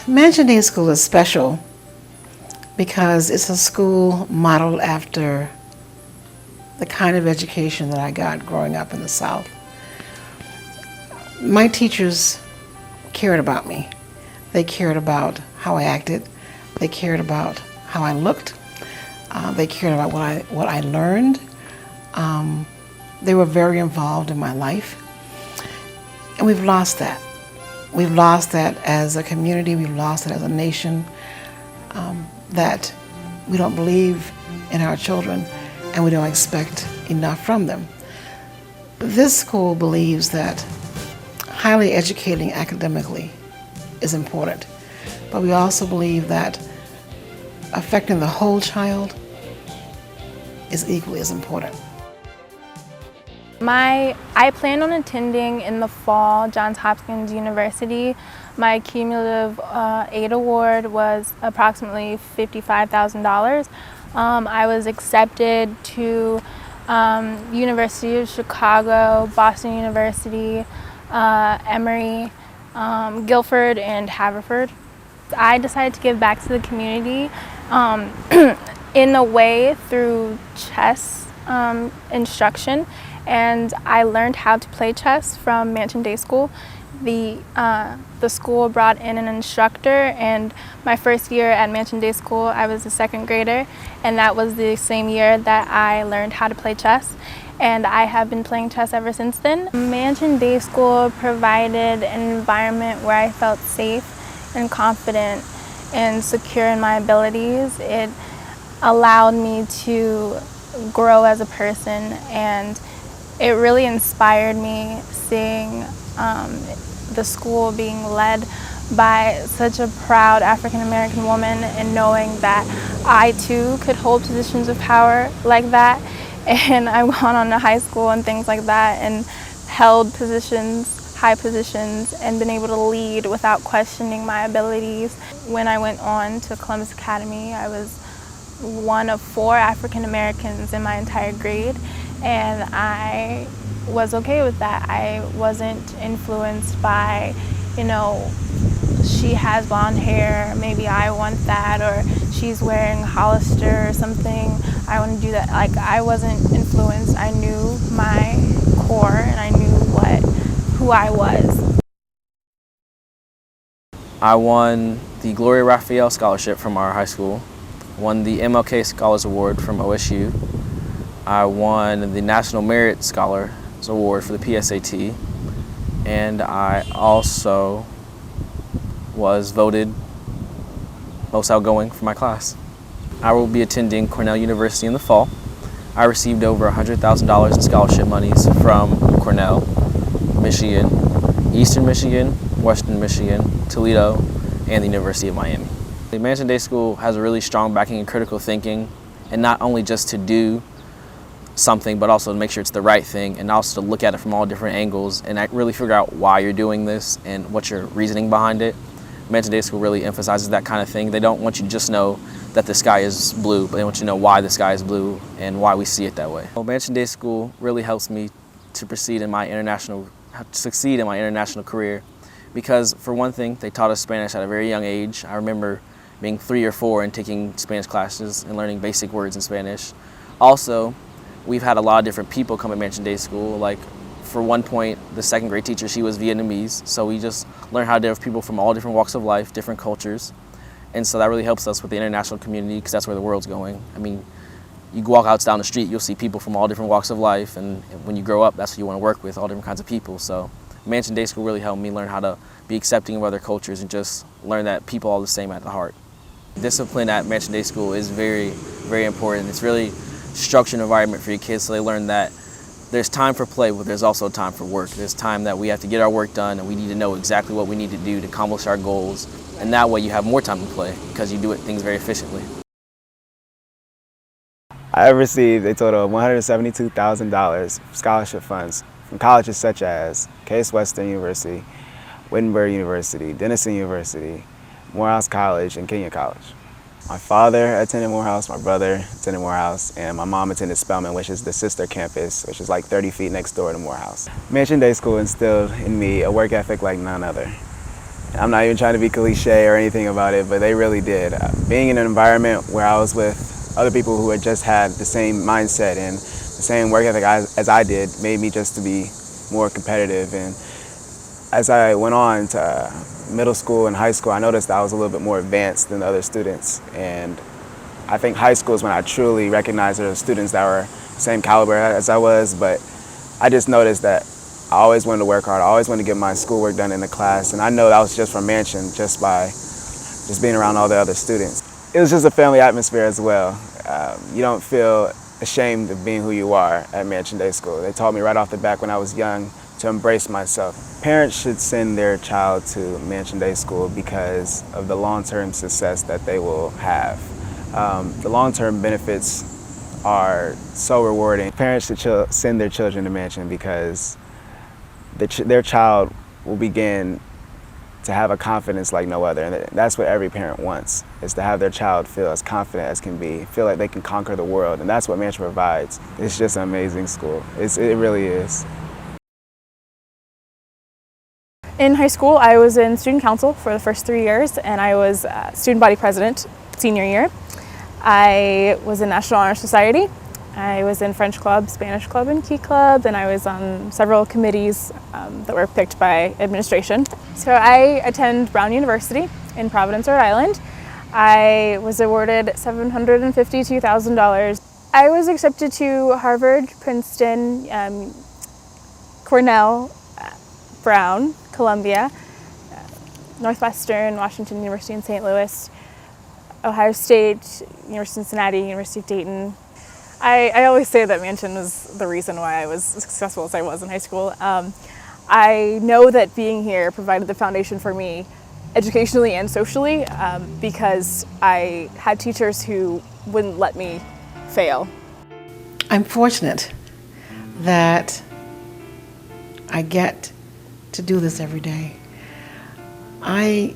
Mansion Day School is special because it's a school modeled after the kind of education that I got growing up in the South. My teachers cared about me. They cared about how I acted. They cared about how I looked. They cared about what I learned. They were very involved in my life. And we've lost that. We've lost that as a community. We've lost it as a nation. That we don't believe in our children and we don't expect enough from them. This school believes that highly educating academically is important, but we also believe that affecting the whole child is equally as important. I plan on attending in the fall Johns Hopkins University. My cumulative aid award was approximately $55,000. I was accepted to University of Chicago, Boston University, Emory, Guilford, and Haverford. I decided to give back to the community in a way through chess instruction, and I learned how to play chess from Mansion Day School. The school brought in an instructor, and my first year at Mansion Day School I was a second grader, and that was the same year that I learned how to play chess, and I have been playing chess ever since then. Mansion Day School provided an environment where I felt safe and confident and secure in my abilities. It allowed me to grow as a person, and it really inspired me seeing the school being led by such a proud African-American woman, and knowing that I too could hold positions of power like that. And I went on to high school and things like that and held positions, high positions, and been able to lead without questioning my abilities. When I went on to Columbus Academy, I was one of 4 African Americans in my entire grade, and I was okay with that. I wasn't influenced by, she has blonde hair, maybe I want that, or she's wearing Hollister or something, I want to do that. Like, I wasn't influenced. I knew my core and I knew who I was. I won the Gloria Raphael Scholarship from our high school, won the MLK Scholars Award from OSU. I won the National Merit Scholars Award for the PSAT, and I also was voted most outgoing for my class. I will be attending Cornell University in the fall. I received over $100,000 in scholarship monies from Cornell, Michigan, Eastern Michigan, Western Michigan, Toledo, and the University of Miami. The Mansion Day School has a really strong backing in critical thinking, and not only just to do something, but also to make sure it's the right thing, and also to look at it from all different angles and really figure out why you're doing this and what your reasoning behind it. Mansion Day School really emphasizes that kind of thing. They don't want you to just know that the sky is blue, but they want you to know why the sky is blue and why we see it that way. Well, Mansion Day School really helps me to succeed in my international career, because for one thing, they taught us Spanish at a very young age. I remember being 3 or 4 and taking Spanish classes and learning basic words in Spanish. Also, we've had a lot of different people come at Mansion Day School. Like, for one point, the second grade teacher, she was Vietnamese, so we just learned how to deal with people from all different walks of life, different cultures. And so that really helps us with the international community, because that's where the world's going. I mean, you walk out down the street, you'll see people from all different walks of life, and when you grow up, that's what you want to work with, all different kinds of people. So Mansion Day School really helped me learn how to be accepting of other cultures and just learn that people are all the same at the heart. Discipline at Mansion Day School is very, very important. It's really structured environment for your kids, so they learn that there's time for play, but there's also time for work. There's time that we have to get our work done, and we need to know exactly what we need to do to accomplish our goals. And that way you have more time to play because you do things very efficiently. I received a total of $172,000 scholarship funds from colleges such as Case Western University, Wittenberg University, Denison University, Morehouse College, and Kenyon College. My father attended Morehouse, my brother attended Morehouse, and my mom attended Spelman, which is the sister campus, which is like 30 feet next door to Morehouse. Mansion Day School instilled in me a work ethic like none other. I'm not even trying to be cliche or anything about it, but they really did. Being in an environment where I was with other people who had just had the same mindset and the same work ethic as I did made me just to be more competitive. And as I went on to middle school and high school, I noticed that I was a little bit more advanced than the other students. And I think high school is when I truly recognized there were students that were the same caliber as I was, but I just noticed that I always wanted to work hard. I always wanted to get my schoolwork done in the class. And I know that was just from Mansion, just by just being around all the other students. It was just a family atmosphere as well. You don't feel ashamed of being who you are at Mansion Day School. They taught me right off the bat when I was young to embrace myself. Parents should send their child to Mansion Day School because of the long-term success that they will have. The long-term benefits are so rewarding. Parents should send their children to Mansion because their child will begin to have a confidence like no other. And that's what every parent wants, is to have their child feel as confident as can be, feel like they can conquer the world. And that's what Mansion provides. It's just an amazing school. It really is. In high school, I was in student council for the first 3 years, and I was student body president senior year. I was in National Honor Society. I was in French Club, Spanish Club, and Key Club, and I was on several committees that were picked by administration. So I attend Brown University in Providence, Rhode Island. I was awarded $752,000. I was accepted to Harvard, Princeton, Cornell, Brown, Columbia, Northwestern, Washington University in St. Louis, Ohio State, University of Cincinnati, University of Dayton. I always say that Mansion was the reason why I was as successful as I was in high school. I know that being here provided the foundation for me educationally and socially because I had teachers who wouldn't let me fail. I'm fortunate that I get to do this every day. I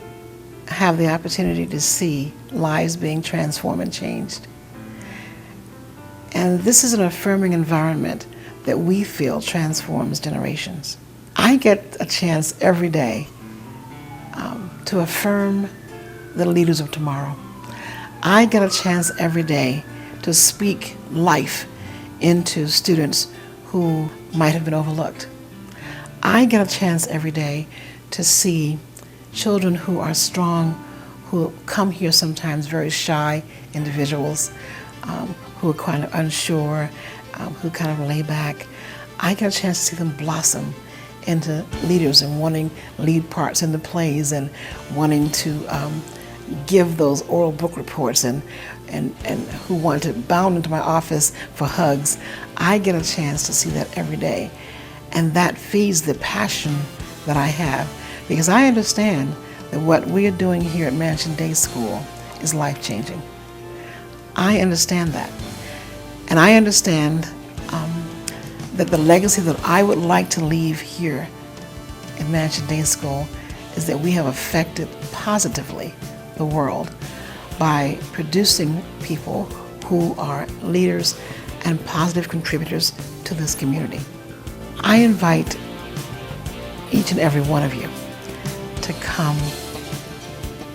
have the opportunity to see lives being transformed and changed. And this is an affirming environment that we feel transforms generations. I get a chance every day to affirm the leaders of tomorrow. I get a chance every day to speak life into students who might have been overlooked. I get a chance every day to see children who are strong, who come here sometimes very shy individuals, who are kind of unsure, who kind of lay back. I get a chance to see them blossom into leaders and wanting lead parts in the plays and wanting to give those oral book reports and who want to bound into my office for hugs. I get a chance to see that every day. And that feeds the passion that I have, because I understand that what we are doing here at Mansion Day School is life-changing. I understand that. And I understand that the legacy that I would like to leave here at Mansion Day School is that we have affected positively the world by producing people who are leaders and positive contributors to this community. I invite each and every one of you to come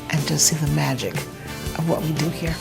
and just see the magic of what we do here.